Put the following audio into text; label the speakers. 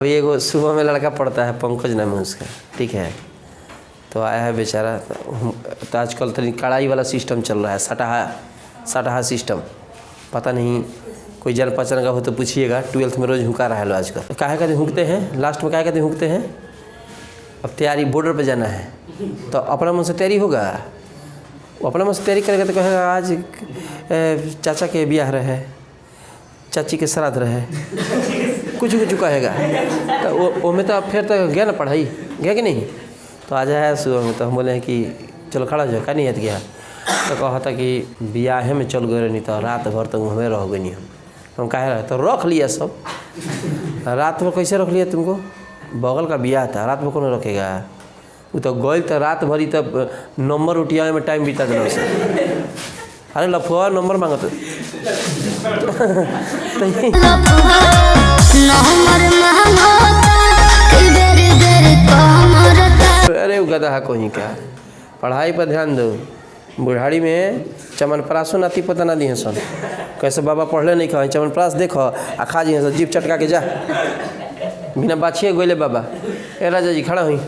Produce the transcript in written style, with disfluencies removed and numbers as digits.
Speaker 1: अभी एगो सुबह में लड़का पढ़ता है, पंकज नाम है उसका, ठीक है। तो आया है बेचारा, तो आजकल तो कढ़ाई वाला सिस्टम चल रहा है, सटाहा सिस्टम। पता नहीं कोई जान पहचान का हो तो पूछिएगा। 12th में रोज़ हुका रहा है लो आजकल। काहे कहते हुकते हैं, लास्ट में काहे कहते हुकते हैं। अब तैयारी बॉर्डर पे जाना है तो अपना मन से तैयारी होगा। वो अपना मन से तैयारी करेगा तो कहेगा आज चाचा के ब्याह रहे, चाची के श्राद्ध रहे, कुछ कहेगा। तो वो में तो फिर तो गया ना, पढ़ाई गया कि नहीं। तो आज है सुबह में तो हम बोले हैं कि चलो खड़ा हो जाओ, क्या नहीं है गया। तो कहा था कि ब्याहे में चल गए नहीं तो रात भर तो हमें रह गई नहीं। हम कहे रहे तो रख लिया सब। रात में कैसे रख लिया तुमको, बगल का ब्याह था, रात में कौन रखेगा। वो तो गई तो रात भरी तब नंबर उठिया में टाइम बिता देना उसे। अरे लफुआ नंबर मांगत अरे वो गधा कहीं का। पढ़ाई पर ध्यान दो। बुढ़ाड़ी में चमनप्रासो नाती पता ना दिए सन। कैसे बाबा पढ़ले नहीं कहें, चमनप्रास देखो आ खा जी जीप चटका के जा, बिना बाछिए गोले बाबा। ए राजा जी खड़ा हुई।